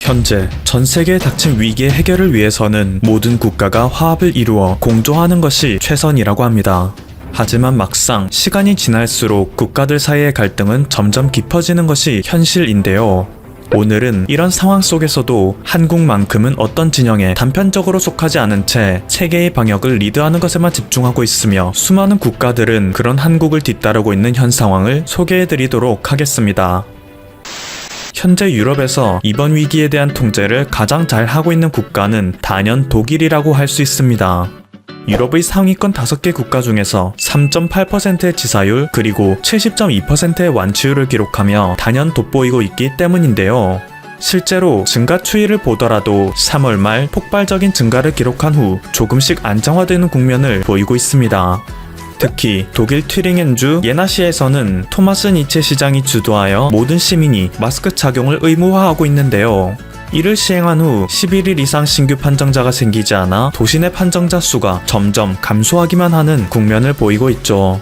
현재 전 세계에 닥친 위기의 해결을 위해서는 모든 국가가 화합을 이루어 공조하는 것이 최선이라고 합니다. 하지만 막상 시간이 지날수록 국가들 사이의 갈등은 점점 깊어지는 것이 현실인데요. 오늘은 이런 상황 속에서도 한국만큼은 어떤 진영에 단편적으로 속하지 않은 채 세계의 방역을 리드하는 것에만 집중하고 있으며 수많은 국가들은 그런 한국을 뒤따르고 있는 현 상황을 소개해드리도록 하겠습니다. 현재 유럽에서 이번 위기에 대한 통제를 가장 잘 하고 있는 국가는 단연 독일이라고 할 수 있습니다. 유럽의 상위권 5개 국가 중에서 3.8%의 치사율 그리고 70.2%의 완치율을 기록하며 단연 돋보이고 있기 때문인데요. 실제로 증가 추이를 보더라도 3월 말 폭발적인 증가를 기록한 후 조금씩 안정화되는 국면을 보이고 있습니다. 특히 독일 튜링헨주 예나시에서는 토마스 니체 시장이 주도하여 모든 시민이 마스크 착용을 의무화하고 있는데요. 이를 시행한 후 11일 이상 신규 판정자가 생기지 않아 도시 내 판정자 수가 점점 감소하기만 하는 국면을 보이고 있죠.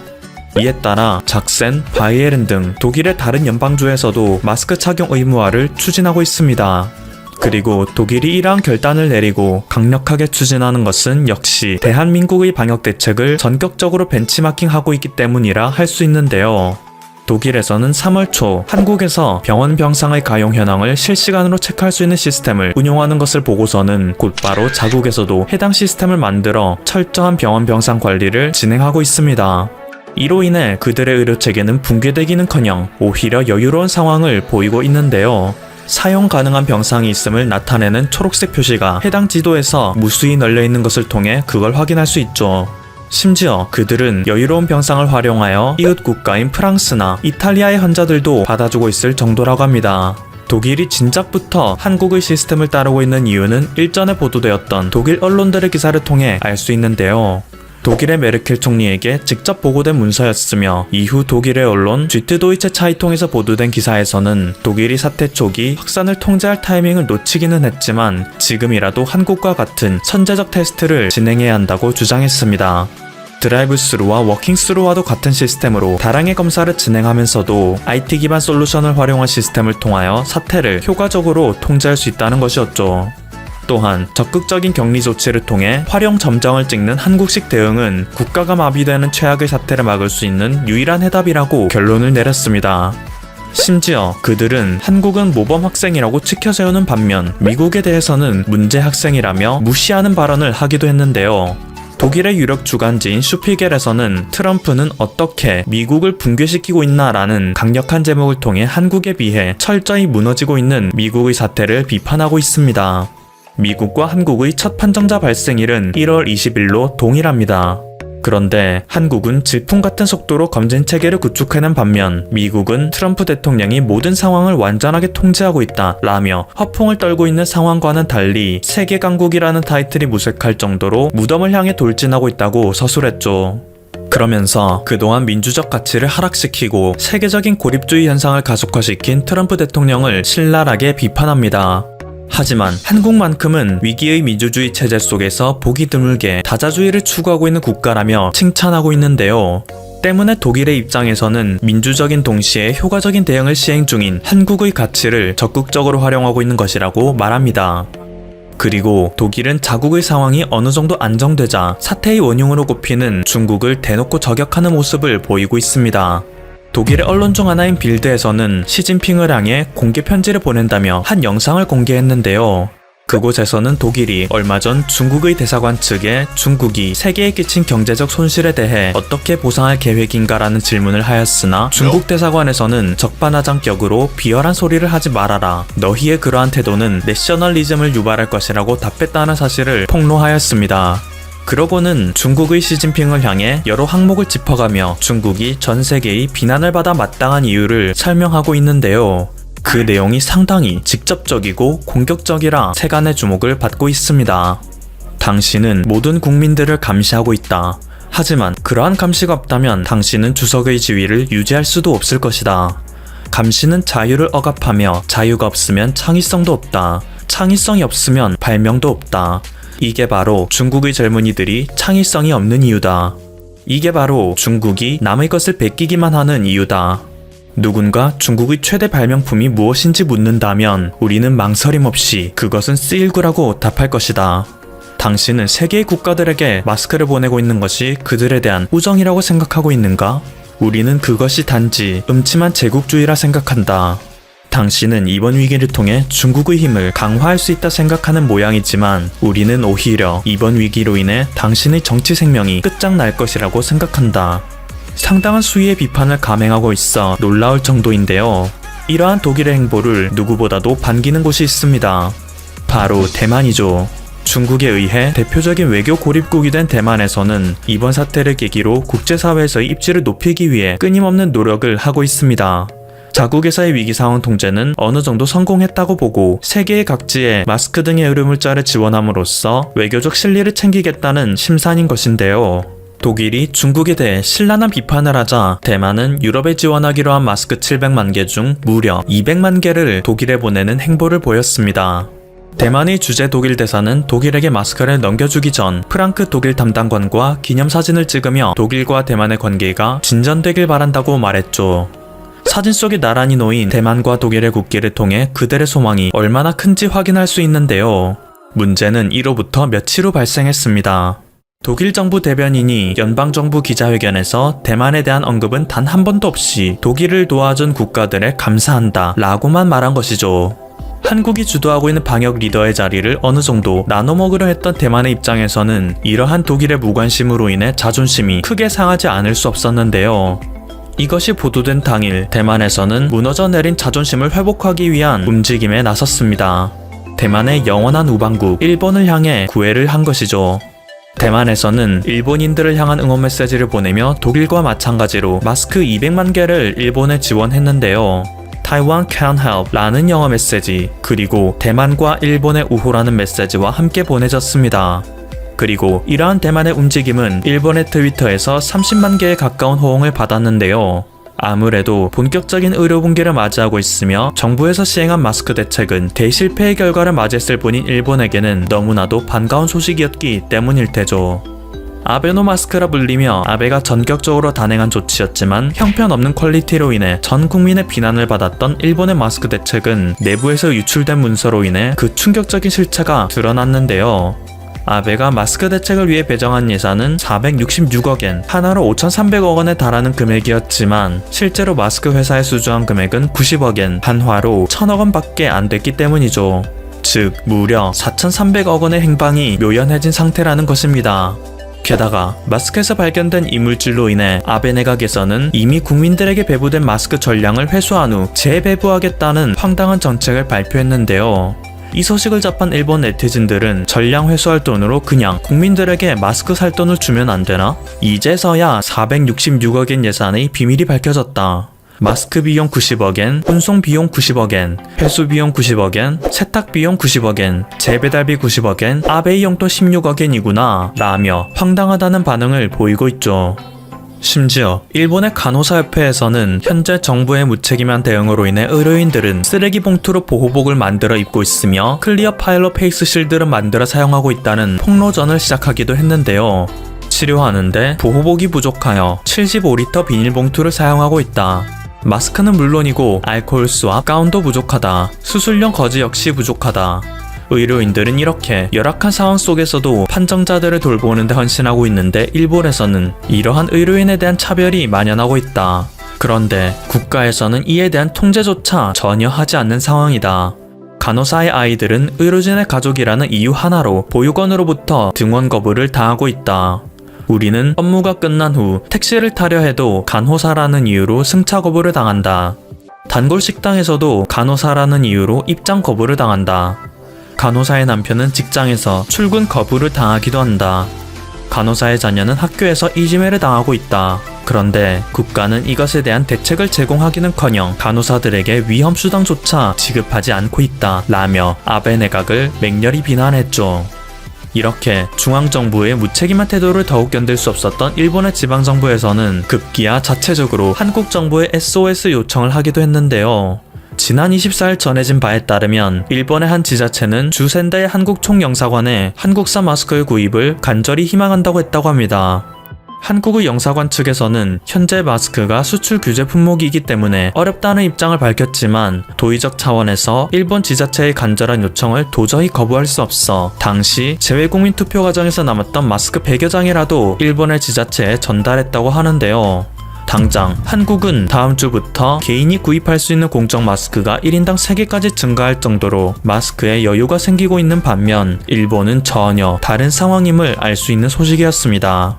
이에 따라 작센, 바이에른 등 독일의 다른 연방주에서도 마스크 착용 의무화를 추진하고 있습니다. 그리고 독일이 이러한 결단을 내리고 강력하게 추진하는 것은 역시 대한민국의 방역 대책을 전격적으로 벤치마킹하고 있기 때문이라 할 수 있는데요. 독일에서는 3월 초 한국에서 병원 병상의 가용 현황을 실시간으로 체크할 수 있는 시스템을 운용하는 것을 보고서는 곧바로 자국에서도 해당 시스템을 만들어 철저한 병원 병상 관리를 진행하고 있습니다. 이로 인해 그들의 의료 체계는 붕괴되기는커녕 오히려 여유로운 상황을 보이고 있는데요. 사용 가능한 병상이 있음을 나타내는 초록색 표시가 해당 지도에서 무수히 널려있는 것을 통해 그걸 확인할 수 있죠. 심지어 그들은 여유로운 병상을 활용하여 이웃 국가인 프랑스나 이탈리아의 환자들도 받아주고 있을 정도라고 합니다. 독일이 진작부터 한국의 시스템을 따르고 있는 이유는 일전에 보도되었던 독일 언론들의 기사를 통해 알 수 있는데요. 독일의 메르켈 총리에게 직접 보고된 문서였으며 이후 독일의 언론 쥐트도이체 차이통에서 보도된 기사에서는 독일이 사태 초기 확산을 통제할 타이밍을 놓치기는 했지만 지금이라도 한국과 같은 선제적 테스트를 진행해야 한다고 주장했습니다. 드라이브 스루와 워킹 스루와도 같은 시스템으로 다량의 검사를 진행하면서도 IT 기반 솔루션을 활용한 시스템을 통하여 사태를 효과적으로 통제할 수 있다는 것이었죠. 또한 적극적인 격리 조치를 통해 활용 점정을 찍는 한국식 대응은 국가가 마비되는 최악의 사태를 막을 수 있는 유일한 해답이라고 결론을 내렸습니다. 심지어 그들은 한국은 모범 학생이라고 치켜세우는 반면 미국에 대해서는 문제 학생이라며 무시하는 발언을 하기도 했는데요. 독일의 유력 주간지인 슈피겔에서는 트럼프는 어떻게 미국을 붕괴시키고 있나라는 강력한 제목을 통해 한국에 비해 철저히 무너지고 있는 미국의 사태를 비판하고 있습니다. 미국과 한국의 첫 판정자 발생일은 1월 20일로 동일합니다. 그런데 한국은 질풍 같은 속도로 검진 체계를 구축해낸 반면 미국은 트럼프 대통령이 모든 상황을 완전하게 통제하고 있다 라며 허풍을 떨고 있는 상황과는 달리 세계 강국이라는 타이틀이 무색할 정도로 무덤을 향해 돌진하고 있다고 서술했죠. 그러면서 그동안 민주적 가치를 하락시키고 세계적인 고립주의 현상을 가속화시킨 트럼프 대통령을 신랄하게 비판합니다. 하지만 한국만큼은 위기의 민주주의 체제 속에서 보기 드물게 다자주의를 추구하고 있는 국가라며 칭찬하고 있는데요. 때문에 독일의 입장에서는 민주적인 동시에 효과적인 대응을 시행 중인 한국의 가치를 적극적으로 활용하고 있는 것이라고 말합니다. 그리고 독일은 자국의 상황이 어느 정도 안정되자 사태의 원흉으로 꼽히는 중국을 대놓고 저격하는 모습을 보이고 있습니다. 독일의 언론 중 하나인 빌드에서는 시진핑을 향해 공개 편지를 보낸다며 한 영상을 공개했는데요. 그곳에서는 독일이 얼마 전 중국의 대사관 측에 중국이 세계에 끼친 경제적 손실에 대해 어떻게 보상할 계획인가라는 질문을 하였으나 중국 대사관에서는 적반하장격으로 비열한 소리를 하지 말아라. 너희의 그러한 태도는 내셔널리즘을 유발할 것이라고 답했다는 사실을 폭로하였습니다. 그러고는 중국의 시진핑을 향해 여러 항목을 짚어가며 중국이 전 세계의 비난을 받아 마땅한 이유를 설명하고 있는데요. 그 내용이 상당히 직접적이고 공격적이라 세간의 주목을 받고 있습니다. 당신은 모든 국민들을 감시하고 있다. 하지만 그러한 감시가 없다면 당신은 주석의 지위를 유지할 수도 없을 것이다. 감시는 자유를 억압하며 자유가 없으면 창의성도 없다. 창의성이 없으면 발명도 없다. 이게 바로 중국의 젊은이들이 창의성이 없는 이유다. 이게 바로 중국이 남의 것을 베끼기만 하는 이유다. 누군가 중국의 최대 발명품이 무엇인지 묻는다면 우리는 망설임 없이 그것은 C19라고 답할 것이다. 당신은 세계의 국가들에게 마스크를 보내고 있는 것이 그들에 대한 우정이라고 생각하고 있는가? 우리는 그것이 단지 음침한 제국주의라 생각한다. 당신은 이번 위기를 통해 중국의 힘을 강화할 수 있다 생각하는 모양이지만 우리는 오히려 이번 위기로 인해 당신의 정치 생명이 끝장날 것이라고 생각한다. 상당한 수위의 비판을 감행하고 있어 놀라울 정도인데요. 이러한 독일의 행보를 누구보다도 반기는 곳이 있습니다. 바로 대만이죠. 중국에 의해 대표적인 외교 고립국이 된 대만에서는 이번 사태를 계기로 국제사회에서의 입지를 높이기 위해 끊임없는 노력을 하고 있습니다. 자국에서의 위기 상황 통제는 어느 정도 성공했다고 보고 세계의 각지에 마스크 등의 의료물자를 지원함으로써 외교적 실리를 챙기겠다는 심산인 것인데요. 독일이 중국에 대해 신랄한 비판을 하자 대만은 유럽에 지원하기로 한 마스크 700만 개 중 무려 200만 개를 독일에 보내는 행보를 보였습니다. 대만의 주재 독일 대사는 독일에게 마스크를 넘겨주기 전 프랑크 독일 담당관과 기념사진을 찍으며 독일과 대만의 관계가 진전되길 바란다고 말했죠. 사진 속에 나란히 놓인 대만과 독일의 국기를 통해 그들의 소망이 얼마나 큰지 확인할 수 있는데요. 문제는 이로부터 며칠 후 발생했습니다. 독일 정부 대변인이 연방정부 기자회견에서 대만에 대한 언급은 단 한 번도 없이 독일을 도와준 국가들에 감사한다 라고만 말한 것이죠. 한국이 주도하고 있는 방역 리더의 자리를 어느 정도 나눠먹으려 했던 대만의 입장에서는 이러한 독일의 무관심으로 인해 자존심이 크게 상하지 않을 수 없었는데요. 이것이 보도된 당일 대만에서는 무너져 내린 자존심을 회복하기 위한 움직임에 나섰습니다. 대만의 영원한 우방국 일본을 향해 구애를 한 것이죠. 대만에서는 일본인들을 향한 응원 메시지를 보내며 독일과 마찬가지로 마스크 200만 개를 일본에 지원했는데요. Taiwan can help 라는 영어 메시지, 그리고 대만과 일본의 우호라는 메시지와 함께 보내졌습니다. 그리고 이러한 대만의 움직임은 일본의 트위터에서 30만 개에 가까운 호응을 받았는데요. 아무래도 본격적인 의료 붕괴를 맞이하고 있으며 정부에서 시행한 마스크 대책은 대실패의 결과를 맞이했을 뿐인 일본에게는 너무나도 반가운 소식이었기 때문일 테죠. 아베노마스크라 불리며 아베가 전격적으로 단행한 조치였지만 형편없는 퀄리티로 인해 전 국민의 비난을 받았던 일본의 마스크 대책은 내부에서 유출된 문서로 인해 그 충격적인 실체가 드러났는데요. 아베가 마스크 대책을 위해 배정한 예산은 466억엔, 하나로 5,300억 원에 달하는 금액이었지만 실제로 마스크 회사에 수주한 금액은 90억엔, 한화로 1,000억 원밖에 안 됐기 때문이죠. 즉 무려 4,300억 원의 행방이 묘연해진 상태라는 것입니다. 게다가 마스크에서 발견된 이물질로 인해 아베 내각에서는 이미 국민들에게 배부된 마스크 전량을 회수한 후 재배부하겠다는 황당한 정책을 발표했는데요. 이 소식을 접한 일본 네티즌들은 전량 회수할 돈으로 그냥 국민들에게 마스크 살 돈을 주면 안 되나? 이제서야 466억엔 예산의 비밀이 밝혀졌다. 마스크 비용 90억엔, 운송 비용 90억엔, 회수 비용 90억엔, 세탁 비용 90억엔, 재배달비 90억엔, 아베이 용돈 16억엔이구나 라며 황당하다는 반응을 보이고 있죠. 심지어 일본의 간호사협회에서는 현재 정부의 무책임한 대응으로 인해 의료인들은 쓰레기 봉투로 보호복을 만들어 입고 있으며 클리어 파일로 페이스 실드를 만들어 사용하고 있다는 폭로전을 시작하기도 했는데요. 치료하는데 보호복이 부족하여 75리터 비닐봉투를 사용하고 있다. 마스크는 물론이고 알코올수와 가운도 부족하다. 수술용 거즈 역시 부족하다. 의료인들은 이렇게 열악한 상황 속에서도 판정자들을 돌보는 데 헌신하고 있는데 일본에서는 이러한 의료인에 대한 차별이 만연하고 있다. 그런데 국가에서는 이에 대한 통제조차 전혀 하지 않는 상황이다. 간호사의 아이들은 의료진의 가족이라는 이유 하나로 보육원으로부터 등원 거부를 당하고 있다. 우리는 업무가 끝난 후 택시를 타려 해도 간호사라는 이유로 승차 거부를 당한다. 단골 식당에서도 간호사라는 이유로 입장 거부를 당한다. 간호사의 남편은 직장에서 출근 거부를 당하기도 한다. 간호사의 자녀는 학교에서 이지매를 당하고 있다. 그런데 국가는 이것에 대한 대책을 제공하기는커녕 간호사들에게 위험 수당조차 지급하지 않고 있다 라며 아베 내각을 맹렬히 비난했죠. 이렇게 중앙정부의 무책임한 태도를 더욱 견딜 수 없었던 일본의 지방정부에서는 급기야 자체적으로 한국정부에 SOS 요청을 하기도 했는데요. 지난 24일 전해진 바에 따르면 일본의 한 지자체는 주센다의 한국 총영사관에 한국산 마스크의 구입을 간절히 희망한다고 했다고 합니다. 한국의 영사관 측에서는 현재 마스크가 수출 규제 품목이기 때문에 어렵다는 입장을 밝혔지만 도의적 차원에서 일본 지자체의 간절한 요청을 도저히 거부할 수 없어 당시 재외국민 투표 과정에서 남았던 마스크 100여 장이라도 일본의 지자체에 전달했다고 하는데요. 당장 한국은 다음 주부터 개인이 구입할 수 있는 공적 마스크가 1인당 3개까지 증가할 정도로 마스크에 여유가 생기고 있는 반면 일본은 전혀 다른 상황임을 알 수 있는 소식이었습니다.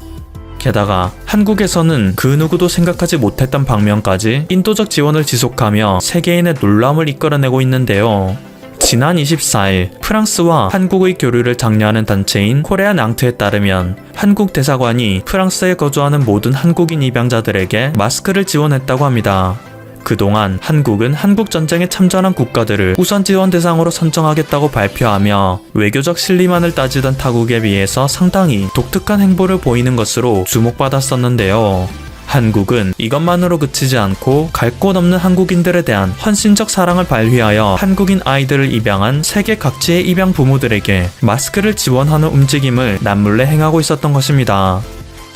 게다가 한국에서는 그 누구도 생각하지 못했던 방면까지 인도적 지원을 지속하며 세계인의 놀라움을 이끌어내고 있는데요. 지난 24일 프랑스와 한국의 교류를 장려하는 단체인 코레아 낭트에 따르면 한국 대사관이 프랑스에 거주하는 모든 한국인 입양자들에게 마스크를 지원했다고 합니다. 그동안 한국은 한국전쟁에 참전한 국가들을 우선 지원 대상으로 선정하겠다고 발표하며 외교적 실리만을 따지던 타국에 비해서 상당히 독특한 행보를 보이는 것으로 주목받았었는데요. 한국은 이것만으로 그치지 않고 갈 곳 없는 한국인들에 대한 헌신적 사랑을 발휘하여 한국인 아이들을 입양한 세계 각지의 입양 부모들에게 마스크를 지원하는 움직임을 남몰래 행하고 있었던 것입니다.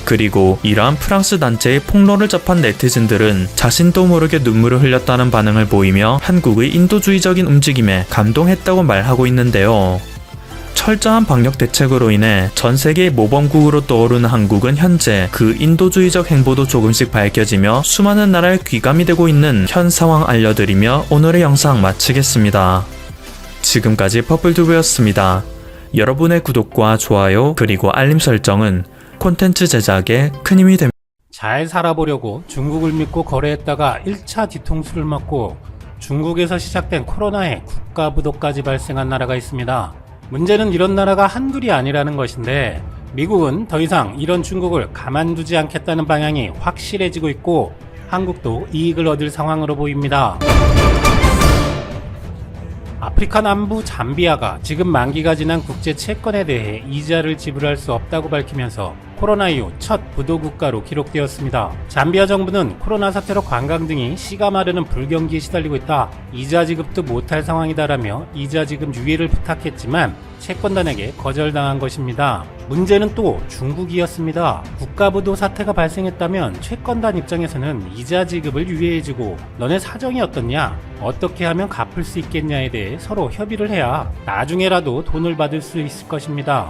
그리고 이러한 프랑스 단체의 폭로를 접한 네티즌들은 자신도 모르게 눈물을 흘렸다는 반응을 보이며 한국의 인도주의적인 움직임에 감동했다고 말하고 있는데요. 철저한 방역 대책으로 인해 전 세계의 모범국으로 떠오르는 한국은 현재 그 인도주의적 행보도 조금씩 밝혀지며 수많은 나라에 귀감이 되고 있는 현 상황 알려드리며 오늘의 영상 마치겠습니다. 지금까지 퍼플튜브였습니다. 여러분의 구독과 좋아요 그리고 알림 설정은 콘텐츠 제작에 큰 힘이 됩니다. 잘 살아보려고 중국을 믿고 거래했다가 1차 뒤통수를 맞고 중국에서 시작된 코로나에 국가부도까지 발생한 나라가 있습니다. 문제는 이런 나라가 한둘이 아니라는 것인데 미국은 더 이상 이런 중국을 가만두지 않겠다는 방향이 확실해지고 있고 한국도 이익을 얻을 상황으로 보입니다. 아프리카 남부 잠비아가 지금 만기가 지난 국제 채권에 대해 이자를 지불할 수 없다고 밝히면서 코로나 이후 첫 부도 국가로 기록되었습니다. 잠비아 정부는 코로나 사태로 관광 등이 씨가 마르는 불경기에 시달리고 있다. 이자 지급도 못할 상황이다라며 이자 지급 유예를 부탁했지만 채권단에게 거절당한 것입니다. 문제는 또 중국이었습니다. 국가부도 사태가 발생했다면 채권단 입장에서는 이자 지급을 유예해주고 너네 사정이 어떻냐? 어떻게 하면 갚을 수 있겠냐에 대해 서로 협의를 해야 나중에라도 돈을 받을 수 있을 것입니다.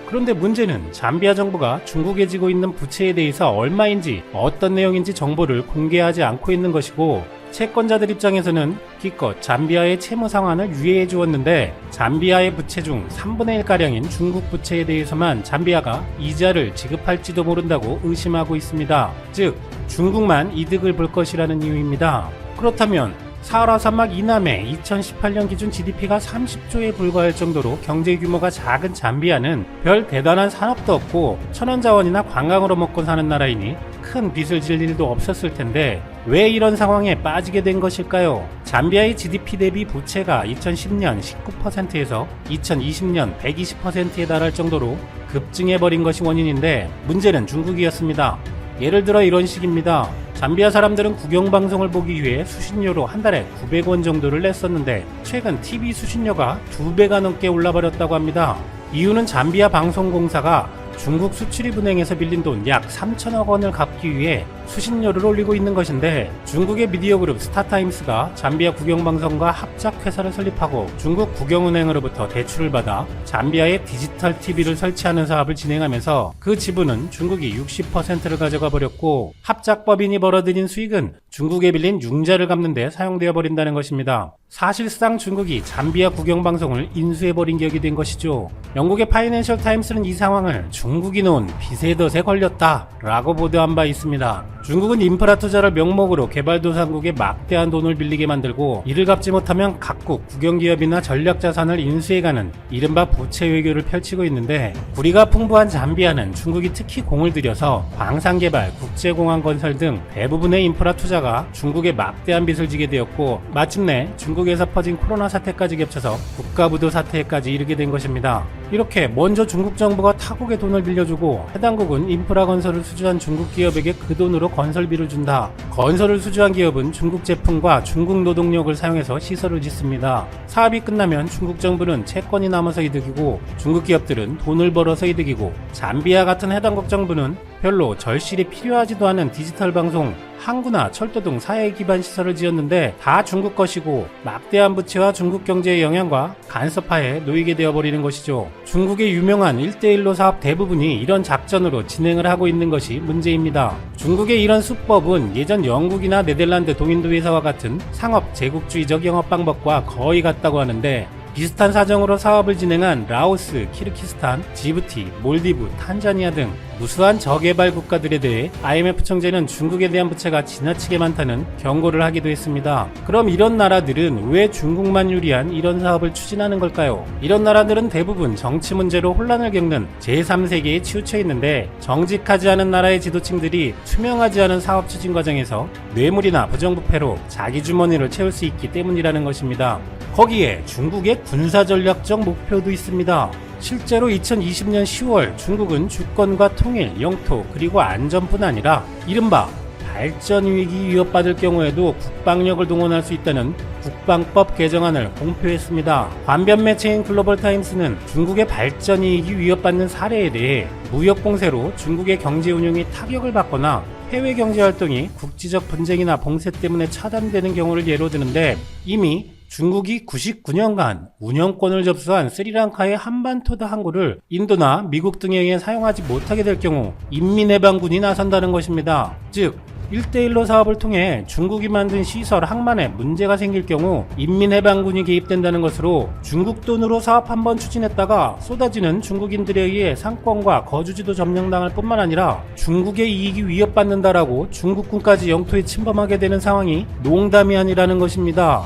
그런데 문제는 잠비아 정부가 중국에 지고 있는 부채에 대해서 얼마인지 어떤 내용인지 정보를 공개하지 않고 있는 것이고 채권자들 입장에서는 기껏 잠비아의 채무 상환을 유예해 주었는데 잠비아의 부채 중 3분의 1가량인 중국 부채에 대해서만 잠비아가 이자를 지급할지도 모른다고 의심하고 있습니다. 즉 중국만 이득을 볼 것이라는 이유입니다. 그렇다면 사하라 사막 이남의 2018년 기준 GDP가 30조에 불과할 정도로 경제 규모가 작은 잠비아는 별 대단한 산업도 없고 천연자원이나 관광으로 먹고 사는 나라이니 큰 빚을 질 일도 없었을 텐데 왜 이런 상황에 빠지게 된 것일까요? 잠비아의 GDP 대비 부채가 2010년 19%에서 2020년 120%에 달할 정도로 급증해버린 것이 원인인데 문제는 중국이었습니다. 예를 들어 이런 식입니다. 잠비아 사람들은 국영방송을 보기 위해 수신료로 한 달에 900원 정도를 냈었는데 최근 TV 수신료가 2배가 넘게 올라버렸다고 합니다. 이유는 잠비아 방송공사가 중국 수출입은행에서 빌린 돈 약 3천억 원을 갚기 위해 수신료를 올리고 있는 것인데 중국의 미디어 그룹 스타타임스가 잠비아 국영방송과 합작회사를 설립하고 중국 국영은행으로부터 대출을 받아 잠비아에 디지털 TV를 설치하는 사업을 진행하면서 그 지분은 중국이 60%를 가져가 버렸고 합작법인이 벌어들인 수익은 중국에 빌린 융자를 갚는 데 사용되어 버린다는 것입니다. 사실상 중국이 잠비아 국영방송을 인수해버린 격이 된 것이죠. 영국의 파이낸셜 타임스는 이 상황을 중국이 놓은 빚의 덫에 걸렸다 라고 보도한 바 있습니다. 중국은 인프라 투자를 명목으로 개발도상국에 막대한 돈을 빌리게 만들고 이를 갚지 못하면 각국 국영기업이나 전략자산을 인수해가는 이른바 부채 외교를 펼치고 있는데 구리가 풍부한 잠비아는 중국이 특히 공을 들여서 광산개발, 국제공항 건설 등 대부분의 인프라 투자가 중국에 막대한 빚을 지게 되었고 마침내 중국에서 퍼진 코로나 사태까지 겹쳐서 국가부도 사태까지 이르게 된 것입니다. 이렇게 먼저 중국 정부가 타국에 돈을 빌려주고 해당국은 인프라 건설을 수주한 중국 기업에게 그 돈으로 건설비를 준다. 건설을 수주한 기업은 중국 제품과 중국 노동력을 사용해서 시설을 짓습니다. 사업이 끝나면 중국 정부는 채권이 남아서 이득이고 중국 기업들은 돈을 벌어서 이득이고, 잠비아 같은 해당국 정부는 별로 절실히 필요하지도 않은 디지털 방송, 항구나 철도 등 사회 기반 시설을 지었는데 다 중국 것이고, 막대한 부채와 중국 경제의 영향과 간섭하에 놓이게 되어버리는 것이죠. 중국의 유명한 1대1로 사업 대부분이 이런 작전으로 진행을 하고 있는 것이 문제입니다. 중국의 이런 수법은 예전 영국이나 네덜란드 동인도 회사와 같은 상업 제국주의적 영업 방법과 거의 같다고 하는데, 비슷한 사정으로 사업을 진행한 라오스, 키르기스탄, 지부티, 몰디브, 탄자니아 등 무수한 저개발 국가들에 대해 IMF 총재는 중국에 대한 부채가 지나치게 많다는 경고를 하기도 했습니다. 그럼 이런 나라들은 왜 중국만 유리한 이런 사업을 추진하는 걸까요? 이런 나라들은 대부분 정치 문제로 혼란을 겪는 제3세계에 치우쳐 있는데, 정직하지 않은 나라의 지도층들이 투명하지 않은 사업 추진 과정에서 뇌물이나 부정부패로 자기 주머니를 채울 수 있기 때문이라는 것입니다. 거기에 중국의 군사전략적 목표도 있습니다. 실제로 2020년 10월 중국은 주권과 통일, 영토, 그리고 안전뿐 아니라 이른바 발전위기 위협받을 경우에도 국방력을 동원할 수 있다는 국방법 개정안을 공표했습니다. 반변 매체인 글로벌타임스는 중국의 발전이익이 위협받는 사례에 대해 무역 봉쇄로 중국의 경제 운용이 타격을 받거나 해외 경제 활동이 국지적 분쟁이나 봉쇄 때문에 차단되는 경우를 예로 드는데, 이미 중국이 99년간 운영권을 접수한 스리랑카의 한반토다 항구를 인도나 미국 등에 의해 사용하지 못하게 될 경우 인민해방군이 나선다는 것입니다. 즉, 1대1로 사업을 통해 중국이 만든 시설 항만에 문제가 생길 경우 인민해방군이 개입된다는 것으로, 중국 돈으로 사업 한번 추진했다가 쏟아지는 중국인들에 의해 상권과 거주지도 점령당할 뿐만 아니라 중국의 이익이 위협받는다라고 중국군까지 영토에 침범하게 되는 상황이 농담이 아니라는 것입니다.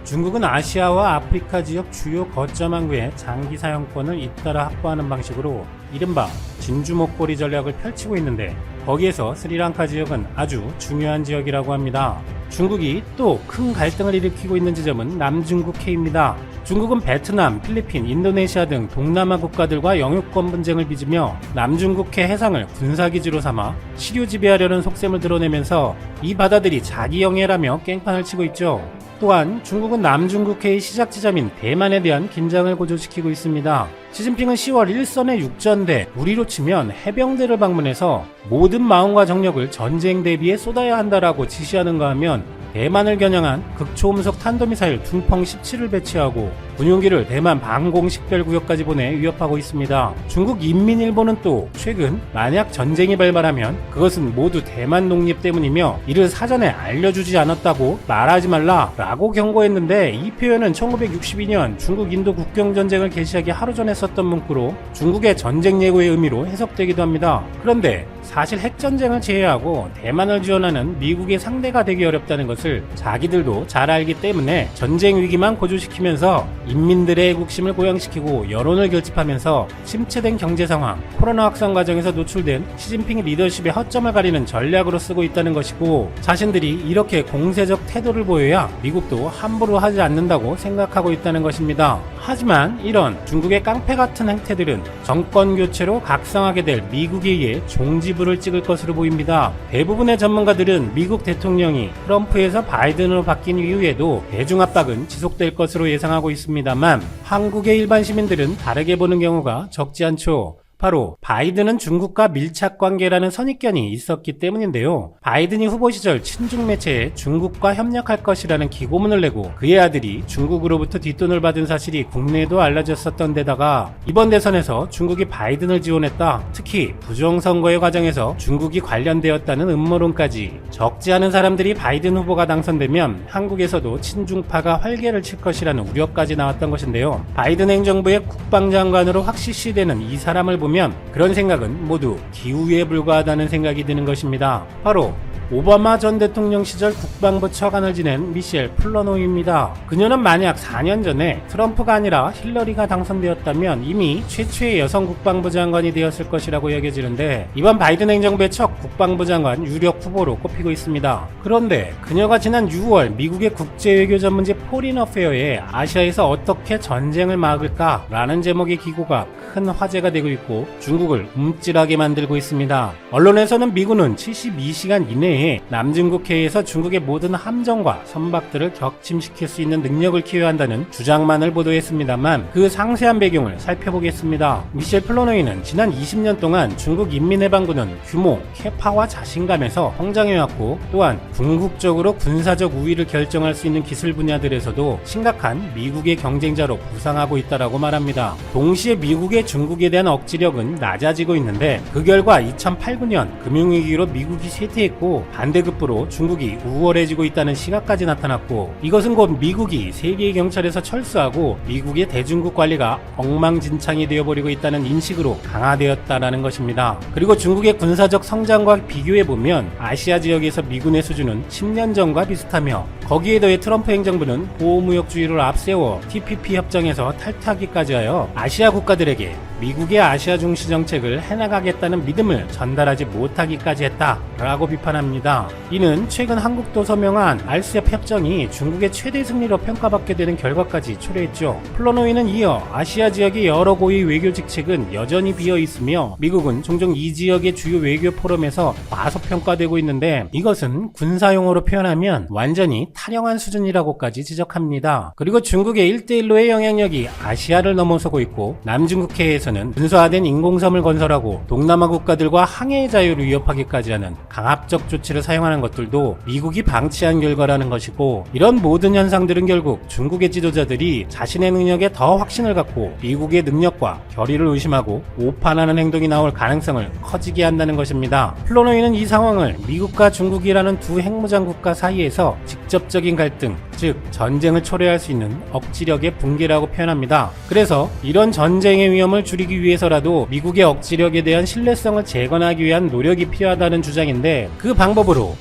중국은 아시아와 아프리카 지역 주요 거점 항구의 장기 사용권을 잇따라 확보하는 방식으로 이른바 진주목걸이 전략을 펼치고 있는데, 거기에서 스리랑카 지역은 아주 중요한 지역이라고 합니다. 중국이 또 큰 갈등을 일으키고 있는 지점은 남중국해입니다. 중국은 베트남, 필리핀, 인도네시아 등 동남아 국가들과 영유권 분쟁을 빚으며 남중국해 해상을 군사기지로 삼아 시류 지배하려는 속셈을 드러내면서 이 바다들이 자기 영해라며 깽판을 치고 있죠. 또한 중국은 남중국해의 시작 지점인 대만에 대한 긴장을 고조시키고 있습니다. 시진핑은 10월 일선의 육전대, 우리로 치면 해병대를 방문해서 모든 마음과 정력을 전쟁 대비에 쏟아야 한다라고 지시하는가 하면, 대만을 겨냥한 극초음속 탄도미사일 둔펑 17을 배치하고 군용기를 대만 방공식별구역까지 보내 위협하고 있습니다. 중국 인민일보는 또 최근 만약 전쟁이 발발하면 그것은 모두 대만 독립 때문이며 이를 사전에 알려주지 않았다고 말하지 말라 라고 경고했는데, 이 표현은 1962년 중국 인도 국경전쟁을 개시하기 하루 전에 썼던 문구로 중국의 전쟁 예고의 의미로 해석되기도 합니다. 그런데 사실 핵전쟁을 제외하고 대만을 지원하는 미국의 상대가 되기 어렵다는 것을 자기들도 잘 알기 때문에 전쟁 위기만 고조시키면서 인민들의 애국심을 고양시키고 여론을 결집하면서 침체된 경제 상황, 코로나 확산 과정에서 노출된 시진핑 리더십의 허점을 가리는 전략으로 쓰고 있다는 것이고, 자신들이 이렇게 공세적 태도를 보여야 미국도 함부로 하지 않는다고 생각하고 있다는 것입니다. 하지만 이런 중국의 깡패 같은 행태들은 정권 교체로 각성하게 될 미국에 의해 종지부를 찍을 것으로 보입니다. 대부분의 전문가들은 미국 대통령이 트럼프에서 바이든으로 바뀐 이후에도 대중 압박은 지속될 것으로 예상하고 있습니다만, 한국의 일반 시민들은 다르게 보는 경우가 적지 않죠. 바로 바이든은 중국과 밀착 관계라는 선입견이 있었기 때문인데요. 바이든이 후보 시절 친중 매체에 중국과 협력할 것이라는 기고문을 내고 그의 아들이 중국으로부터 뒷돈을 받은 사실이 국내에도 알려졌었던 데다가, 이번 대선에서 중국이 바이든을 지원했다, 특히 부정선거의 과정에서 중국이 관련되었다는 음모론까지, 적지 않은 사람들이 바이든 후보가 당선되면 한국에서도 친중파가 활개를 칠 것이라는 우려까지 나왔던 것인데요. 바이든 행정부의 국방장관으로 확실시되는 이 사람을 보면 그런 생각은 모두 기우에 불과하다는 생각이 드는 것입니다. 바로 오바마 전 대통령 시절 국방부 차관을 지낸 미셸 플러노이입니다. 그녀는 만약 4년 전에 트럼프가 아니라 힐러리가 당선되었다면 이미 최초의 여성 국방부 장관이 되었을 것이라고 여겨지는데, 이번 바이든 행정부의 첫 국방부 장관 유력 후보로 꼽히고 있습니다. 그런데 그녀가 지난 6월 미국의 국제외교 전문지 포린 어페어에 아시아에서 어떻게 전쟁을 막을까? 라는 제목의 기고가 큰 화제가 되고 있고 중국을 움찔하게 만들고 있습니다. 언론에서는 미군은 72시간 이내에 남중국해에서 중국의 모든 함정과 선박들을 격침시킬 수 있는 능력을 키워야 한다는 주장만을 보도했습니다만, 그 상세한 배경을 살펴보겠습니다. 미셸 플러노이는 지난 20년 동안 중국 인민해방군은 규모, 캐파와 자신감에서 성장해왔고, 또한 궁극적으로 군사적 우위를 결정할 수 있는 기술 분야들에서도 심각한 미국의 경쟁자로 부상하고 있다라고 말합니다. 동시에 미국의 중국에 대한 억지력은 낮아지고 있는데, 그 결과 2008-9년 금융위기로 미국이 쇠퇴했고 반대급부로 중국이 우월해지고 있다는 시각까지 나타났고, 이것은 곧 미국이 세계의 경찰에서 철수하고 미국의 대중국 관리가 엉망진창이 되어버리고 있다는 인식으로 강화되었다라는 것입니다. 그리고 중국의 군사적 성장과 비교해보면 아시아 지역에서 미군의 수준은 10년 전과 비슷하며, 거기에 더해 트럼프 행정부는 보호무역주의를 앞세워 TPP 협정에서 탈퇴하기까지 하여 아시아 국가들에게 미국의 아시아 중시 정책을 해나가겠다는 믿음을 전달하지 못하기까지 했다라고 비판합니다. 이는 최근 한국도 서명한 RCEP 협정이 중국의 최대 승리로 평가받게 되는 결과까지 초래했죠. 플러노이는 이어 아시아 지역의 여러 고위 외교 직책은 여전히 비어 있으며 미국은 종종 이 지역의 주요 외교 포럼에서 과소평가되고 있는데, 이것은 군사용어로 표현하면 완전히 탈영한 수준이라고까지 지적합니다. 그리고 중국의 1대1로의 영향력이 아시아를 넘어서고 있고, 남중국해에서는 군사화된 인공섬을 건설하고 동남아 국가들과 항해의 자유를 위협하기까지 하는 강압적 조치를 사용하는 것들도 미국이 방치한 결과라는 것이고, 이런 모든 현상들은 결국 중국의 지도자들이 자신의 능력에 더 확신을 갖고 미국의 능력과 결의를 의심하고 오판하는 행동이 나올 가능성을 커지게 한다는 것입니다. 플러노이는 이 상황을 미국과 중국이라는 두 핵무장 국가 사이에서 직접적인 갈등, 즉 전쟁을 초래할 수 있는 억지력의 붕괴라고 표현합니다. 그래서 이런 전쟁의 위험을 줄이기 위해서라도 미국의 억지력에 대한 신뢰성을 재건하기 위한 노력이 필요하다는 주장인데, 그 방법으로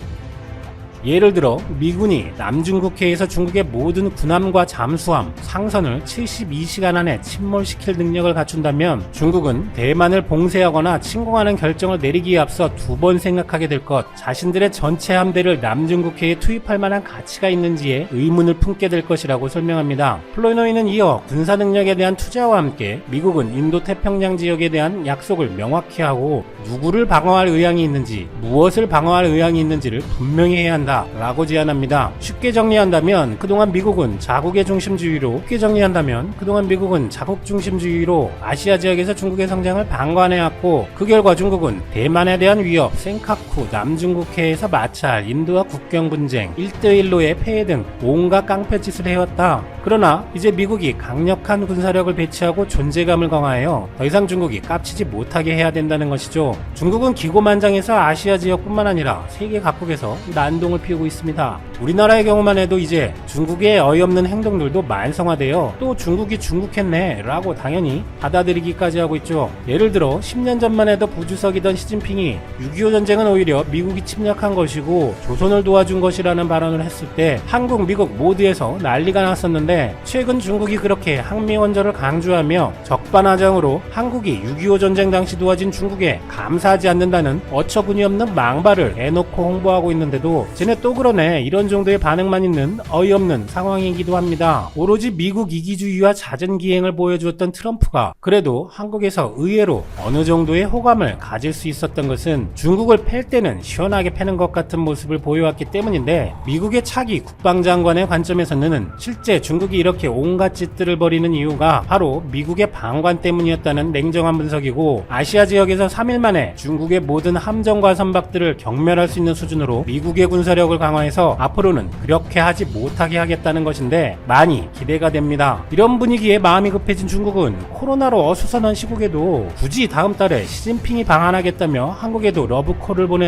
예를 들어 미군이 남중국해에서 중국의 모든 군함과 잠수함, 상선을 72시간 안에 침몰시킬 능력을 갖춘다면 중국은 대만을 봉쇄하거나 침공하는 결정을 내리기에 앞서 두 번 생각하게 될 것, 자신들의 전체 함대를 남중국해에 투입할 만한 가치가 있는지에 의문을 품게 될 것이라고 설명합니다. 플러노이는 이어 군사 능력에 대한 투자와 함께 미국은 인도태평양 지역에 대한 약속을 명확히 하고 누구를 방어할 의향이 있는지, 무엇을 방어할 의향이 있는지를 분명히 해야 한다 라고 제안합니다. 쉽게 정리한다면 그동안 미국은 자국의 중심주의로 자국 중심주의로 아시아 지역에서 중국의 성장을 방관해왔고, 그 결과 중국은 대만에 대한 위협, 센카쿠, 남중국해에서 마찰, 인도와 국경 분쟁, 1대1로의 폐해 등 온갖 깡패짓을 해왔다. 그러나 이제 미국이 강력한 군사력을 배치하고 존재감을 강화하여 더 이상 중국이 깝치지 못하게 해야 된다는 것이죠. 중국은 기고만장해서 아시아 지역뿐만 아니라 세계 각국에서 난동을 피우고 있습니다. 우리나라의 경우만 해도 이제 중국의 어이없는 행동들도 만성화되어 또 중국이 중국했네 라고 당연히 받아들이기까지 하고 있죠. 예를 들어 10년 전만 해도 부주석이던 시진핑이 6.25 전쟁은 오히려 미국이 침략한 것이고 조선을 도와준 것이라는 발언을 했을 때 한국, 미국 모두에서 난리가 났었는데, 최근 중국이 그렇게 항미원조를 강조하며 적반하장으로 한국이 6.25 전쟁 당시 도와진 중국에 감사하지 않는다는 어처구니 없는 망발을 해놓고 홍보하고 있는데도 쟤네 또 그러네, 이런 정도의 반응만 있는 어이없는 상황이기도 합니다. 오로지 미국 이기주의와 잦은 기행을 보여주었던 트럼프가 그래도 한국에서 의외로 어느 정도의 호감을 가질 수 있었던 것은 중국을 팰 때는 시원하게 패는 것 같은 모습을 보여왔기 때문인데, 미국의 차기 국방장관의 관점에서는 실제 중국이 이렇게 온갖 짓들을 벌이는 이유가 바로 미국의 방관 때문이었다는 냉정한 분석이고, 아시아 지역에서 3일 만에 중국의 모든 함정과 선박들을 경멸할 수 있는 수준으로 미국의 군사력을 강화해서 앞으로는 그렇게 하지 못하게 하겠다는 것인데 많이 기대가 됩니다. 이런 분위기에 마음이 급해진 중국은 코로나로 어수선한 시국에도 굳이 다음 달에 시진핑이 방한하겠다며 한국에도 러브콜을 보내는